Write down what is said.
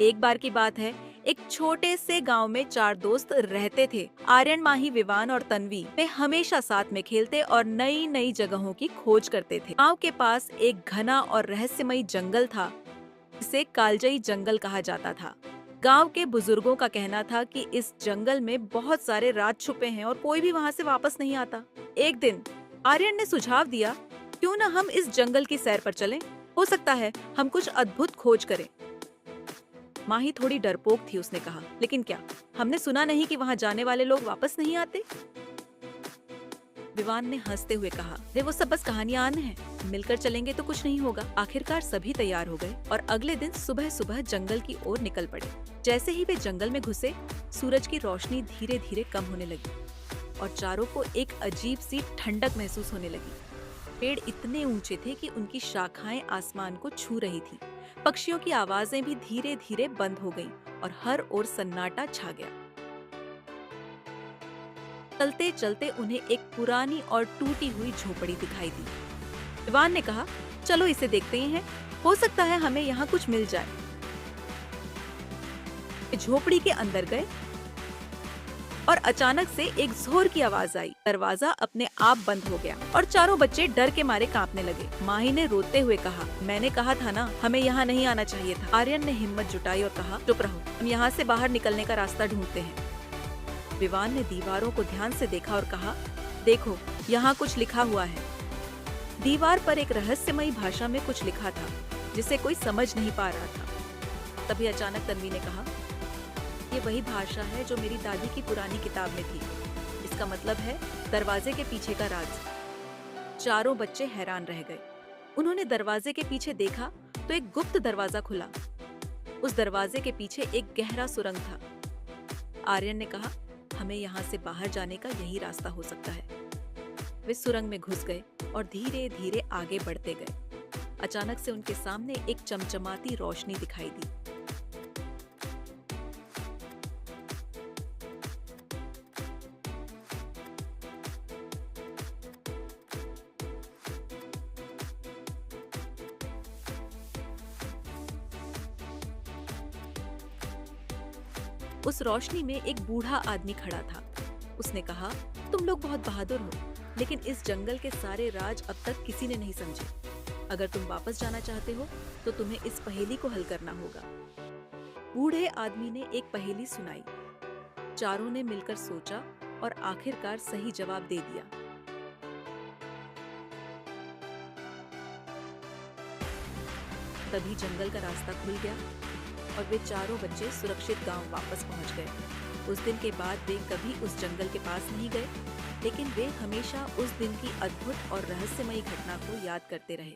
एक बार की बात है, एक छोटे से गांव में चार दोस्त रहते थे। आर्यन, माही, विवान और तन्वी। वे हमेशा साथ में खेलते और नई नई जगहों की खोज करते थे। गांव के पास एक घना और रहस्यमयी जंगल था, जिसे कालजई जंगल कहा जाता था। गांव के बुजुर्गों का कहना था कि इस जंगल में बहुत सारे राज छुपे हैं और कोई भी वहां से वापस नहीं आता। एक दिन आर्यन ने सुझाव दिया, क्यों न हम इस जंगल की सैर पर चलें? हो सकता है हम कुछ अद्भुत खोज करें। माही थोड़ी डरपोक थी। उसने कहा, लेकिन क्या हमने सुना नहीं कि वहाँ जाने वाले लोग वापस नहीं आते? विवान ने हंसते हुए कहा, अरे वो सब बस कहानियां हैं, मिलकर चलेंगे तो कुछ नहीं होगा। आखिरकार सभी तैयार हो गए और अगले दिन सुबह सुबह जंगल की ओर निकल पड़े। जैसे ही वे जंगल में घुसे, सूरज की रोशनी धीरे धीरे कम होने लगी और चारों को एक अजीब सी ठंडक महसूस होने लगी। पेड़ इतने ऊंचे थे कि उनकी शाखाएं आसमान को छू रही थी। पक्षियों की आवाजें भी धीरे धीरे बंद हो गईं और हर ओर सन्नाटा छा गया। चलते चलते उन्हें एक पुरानी और टूटी हुई झोपड़ी दिखाई दी। विवान ने कहा, चलो इसे देखते ही हैं, हो सकता है हमें यहाँ कुछ मिल जाए। झोपड़ी के अंदर गए और अचानक से एक जोर की आवाज आई। दरवाजा अपने आप बंद हो गया और चारों बच्चे डर के मारे कांपने लगे। माही ने रोते हुए कहा, मैंने कहा था ना, हमें यहाँ नहीं आना चाहिए था। आर्यन ने हिम्मत जुटाई और कहा, चुप रहो, हम यहाँ से बाहर निकलने का रास्ता ढूंढते हैं। विवान ने दीवारों को ध्यान से देखा और कहा, देखो, यहाँ कुछ लिखा हुआ है। दीवार पर एक रहस्यमयी भाषा में कुछ लिखा था, जिसे कोई समझ नहीं पा रहा था। तभी अचानक तन्वी ने कहा, ये वही भाषा है जो मेरी दादी की पुरानी किताब में थी। इसका मतलब है दरवाजे के पीछे का राज। चारों बच्चे हैरान रह गए। उन्होंने दरवाजे के पीछे देखा तो एक गुप्त दरवाजा खुला। उस दरवाजे के पीछे एक गहरा सुरंग था। आर्यन ने कहा, हमें यहाँ से बाहर जाने का यही रास्ता हो सकता है। वे सुरंग में घुस गए और धीरे धीरे आगे बढ़ते गए। अचानक से उनके सामने एक चमचमाती रोशनी दिखाई दी। उस रोशनी में एक बूढ़ा आदमी खड़ा था। उसने कहा, तुम लोग बहुत बहादुर हो, लेकिन इस जंगल के सारे राज अब तक किसी ने नहीं समझे। अगर तुम वापस जाना चाहते हो तो तुम्हें इस पहेली को हल करना होगा। बूढ़े आदमी ने एक पहेली सुनाई। चारों ने मिलकर सोचा और आखिरकार सही जवाब दे दिया। तभी जंगल का रास्ता खुल गया और वे चारों बच्चे सुरक्षित गांव वापस पहुंच गए। उस दिन के बाद वे कभी उस जंगल के पास नहीं गए, लेकिन वे हमेशा उस दिन की अद्भुत और रहस्यमयी घटना को याद करते रहे।